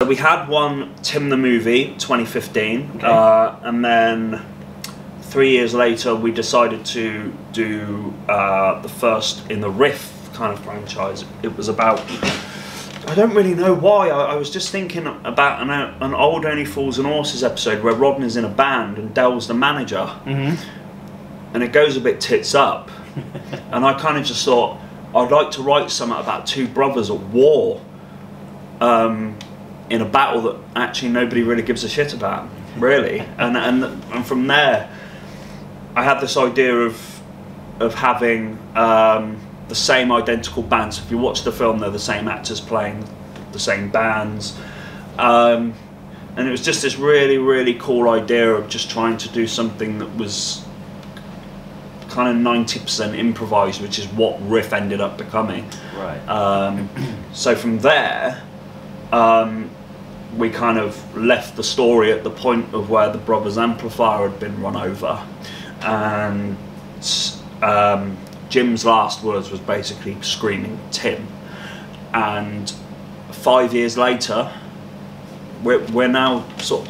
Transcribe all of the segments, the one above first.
So we had one, Tim the Movie, 2015, okay. And then 3 years later we decided to do the first in the Riff kind of franchise. It was about, I don't really know why, I was just thinking about an old Only Fools and Horses episode where Rodney's in a band and Del's the manager, and it goes a bit tits up, and I kind of just thought I'd like to write something about two brothers at war, in a battle that actually nobody really gives a shit about, really. And from there I had this idea of having the same identical bands. If you watch the film, they're the same actors playing the same bands, and it was just this really cool idea of just trying to do something that was kind of 90% improvised, which is what Riff ended up becoming. Right. So from there, we kind of left the story at the point of where the brothers' amplifier had been run over, and Jim's last words was basically screaming Tim. And 5 years later, we're now sort of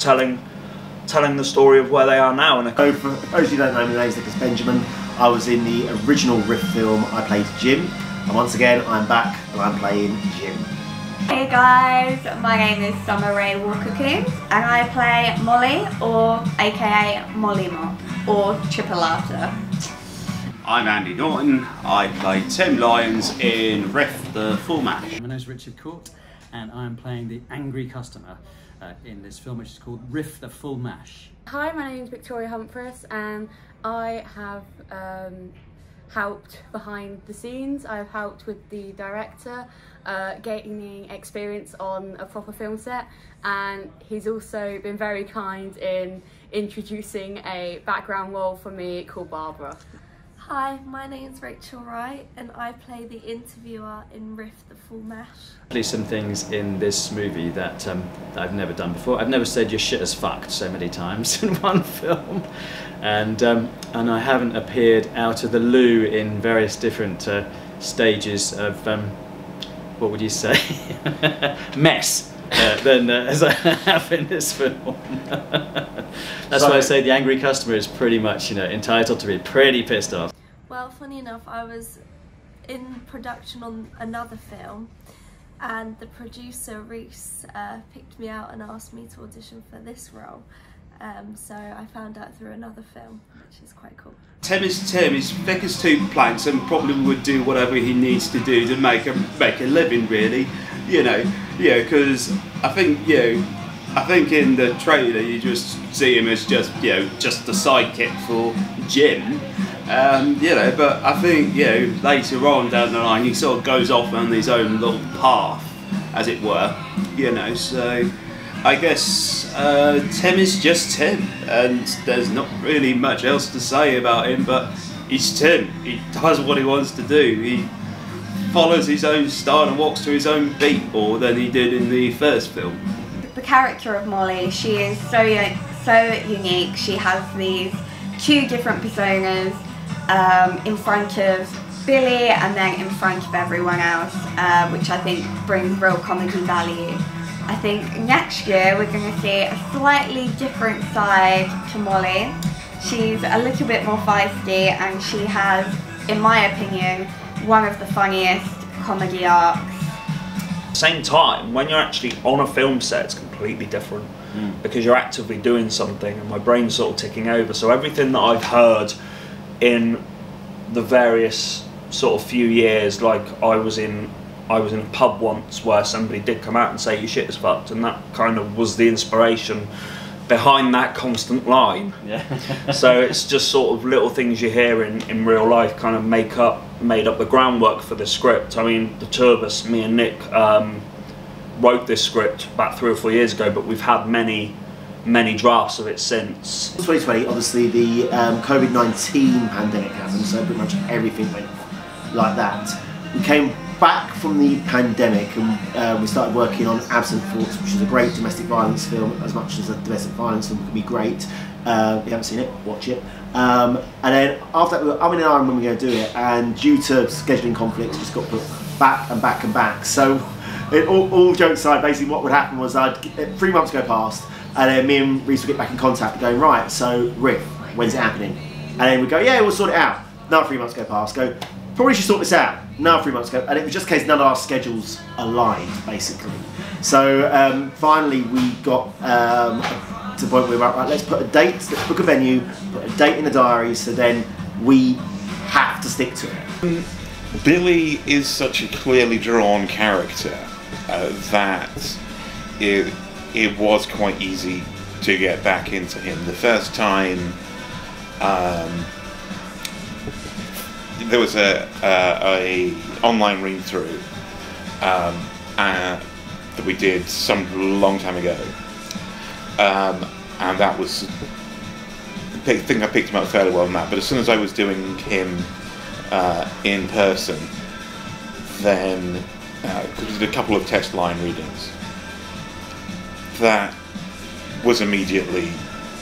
telling the story of where they are now. And so for those who don't know, my name's Nicholas Benjamin. I was in the original Riff film. I played Jim, and once again I'm back and I'm playing Jim. Hey guys, my name is Summer Rae-Walker Coombs, and I play Molly, or aka Molly Mop, or Chipolata. I'm Andy Norton. I play Tim Lyons in Riff the Full Mash. My name is Cawte, and I'm playing the angry customer in this film, which is called Riff the Full Mash. Hi, my name is Victoria Humphries, and I have helped behind the scenes. I've helped with the director, gaining experience on a proper film set, and he's also been very kind in introducing a background role for me called Barbara. Hi, my name's Wright, and I play the interviewer in Riff the Full Mash. There's some things in this movie that I've never done before. I've never said "you're shit as fucked" so many times in one film, and I haven't appeared out of the loo in various different stages of what would you say, mess, than as I have in this film. That's why I say the angry customer is pretty much, entitled to be pretty pissed off. Well, funny enough, I was in production on another film, and the producer, Reece, picked me out and asked me to audition for this role. So I found out through another film, which is quite cool. Tim is Tim. He's thick as two planks and probably would do whatever he needs to do to make a living, really. Because I think in the trailer you just see him as just a sidekick for Jim. But I think later on down the line he sort of goes off on his own little path, as it were. So I guess Tim is just Tim, and there's not really much else to say about him, but he's Tim. He does what he wants to do. He follows his own style and walks to his own beat more than he did in the first film. The character of Molly, she is so unique. She has these two different personas, in front of Billy and then in front of everyone else, which I think brings real comedy value. I think next year we're going to see a slightly different side to Molly. She's a little bit more feisty, and she has, in my opinion, one of the funniest comedy arcs. At the same time, when you're actually on a film set, it's completely different, because you're actively doing something, and my brain's sort of ticking over. So everything that I've heard in the various sort of few years, like I was in a pub once where somebody did come out and say "your shit is fucked," and that kind of was the inspiration behind that constant line. Yeah. So it's just sort of little things you hear in real life kind of made up the groundwork for the script. I mean, the two of us, me and Nick, wrote this script about 3 or 4 years ago, but we've had many drafts of it since. 2020, obviously the COVID-19 pandemic happened, so pretty much everything went like that. We came back from the pandemic and we started working on Absent Thoughts, which is a great domestic violence film. As much as a domestic violence film can be great, if you haven't seen it, watch it. And then after that, we were umming and ahhing when we were going to do it, and due to scheduling conflicts, just got put back and back and back. So all jokes aside, basically what would happen was 3 months go past, and then me and Reece would get back in contact going, right, so Riff, when's it happening? And then we'd go, yeah, we'll sort it out. Another 3 months go past, go, probably should sort this out. Another 3 months go, and it was just a case none of our schedules aligned, basically. So finally we got to the point where we were like, right, let's put a date, let's book a venue, put a date in the diary, so then we have to stick to it. Billy is such a clearly drawn character that it was quite easy to get back into him. The first time there was a online read through that we did some long time ago, and that was, I think I picked him up fairly well on that. But as soon as I was doing him in person, then because we did a couple of test line readings, that was immediately,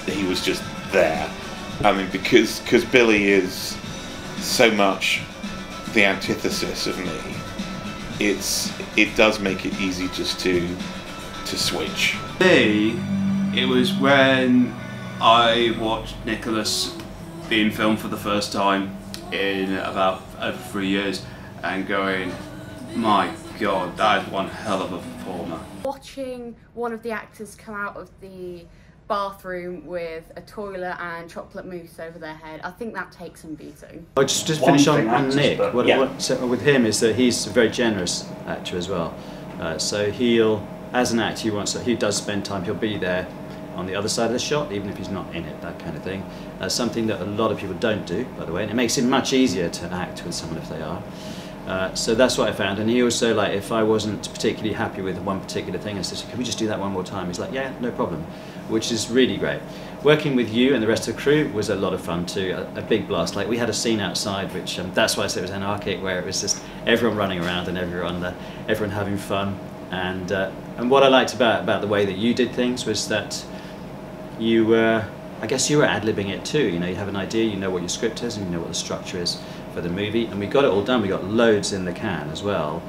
he was just there. I mean, because Billy is so much the antithesis of me, it does make it easy just to switch. Me, it was when I watched Nicholas being filmed for the first time in about over 3 years and going, my God, that is one hell of a performer. Watching one of the actors come out of the bathroom with a toilet and chocolate mousse over their head, I think that takes some beating. I'll just finish on Nick. So with him is that he's a very generous actor as well. So he'll, as an actor, he does spend time, he'll be there on the other side of the shot, even if he's not in it, that kind of thing. Something that a lot of people don't do, by the way, and it makes it much easier to act with someone if they are. So that's what I found. And he also, like, if I wasn't particularly happy with one particular thing, I said, can we just do that one more time? He's like, yeah, no problem, which is really great. Working with you and the rest of the crew was a lot of fun too, a big blast. Like, we had a scene outside, which that's why I said it was anarchic, where it was just everyone running around and everyone having fun. And what I liked about the way that you did things was that you were, I guess you were ad-libbing it too. You know, you have an idea, you know what your script is, and you know what the structure is for the movie, and we got it all done. We got loads in the can as well,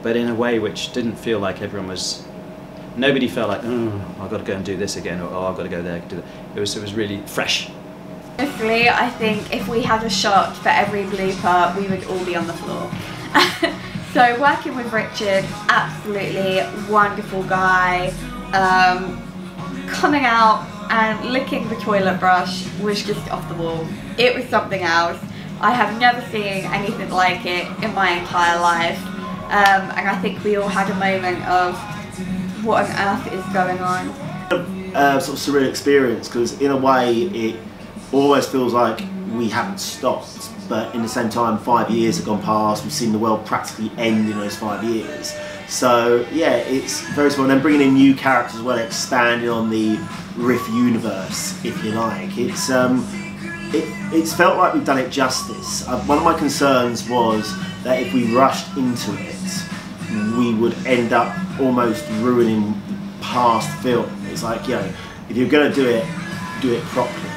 but in a way which didn't feel like everyone was. Nobody felt like, oh, I've got to go and do this again, or oh, I've got to go there and do that. It was really fresh. Honestly, I think if we had a shot for every blooper, we would all be on the floor. So working with Richard, absolutely wonderful guy. Coming out and licking the toilet brush was just off the wall. It was something else. I have never seen anything like it in my entire life. And I think we all had a moment of, what on earth is going on? Sort of surreal experience, because in a way it always feels like we haven't stopped, but in the same time 5 years have gone past, we've seen the world practically end in those 5 years. So yeah, it's very small, and then bringing in new characters as well, expanding on the Riff universe, if you like. It's felt like we've done it justice. One of my concerns was that if we rushed into it, we would end up almost ruining past film. It's like, you know, if you're going to do it properly.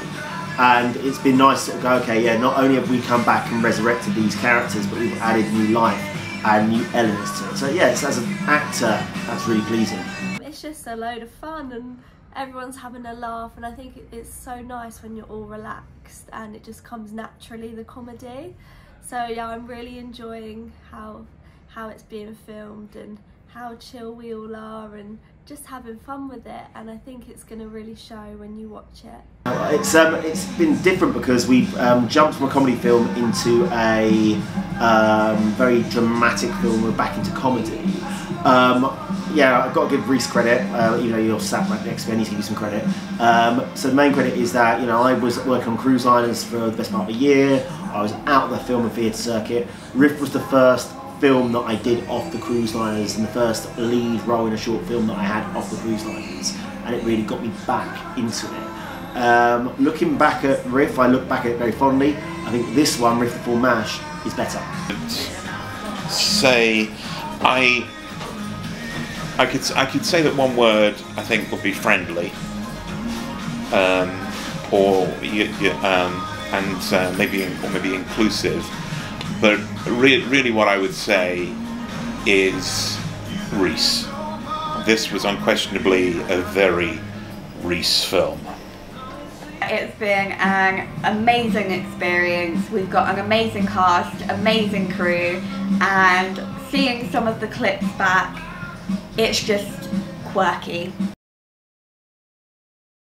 And it's been nice to sort of go, okay, yeah, not only have we come back and resurrected these characters, but we've added new life and new elements to it. So yeah, as an actor, that's really pleasing. It's just a load of fun and everyone's having a laugh, and I think it's so nice when you're all relaxed and it just comes naturally, the comedy. So yeah, I'm really enjoying how it's being filmed and how chill we all are and just having fun with it, and I think it's going to really show when you watch it. It's been different because we've jumped from a comedy film into a very dramatic film. We're back into comedy. Yeah, I've got to give Reece credit, even though you're sat right next to me, I need to give you some credit. So the main credit is that, you know, I was working on cruise liners for the best part of a year. I was out of the film and theatre circuit. Riff was the first film that I did off the cruise liners and the first lead role in a short film that I had off the cruise liners, and it really got me back into it. Looking back at Riff, I look back at it very fondly. I think this one, Riff the Full Mash, is better. Say, I could say that one word I think would be friendly, and maybe inclusive. But really what I would say is Reece. This was unquestionably a very Reece film. It's been an amazing experience. We've got an amazing cast, amazing crew, and seeing some of the clips back, it's just quirky.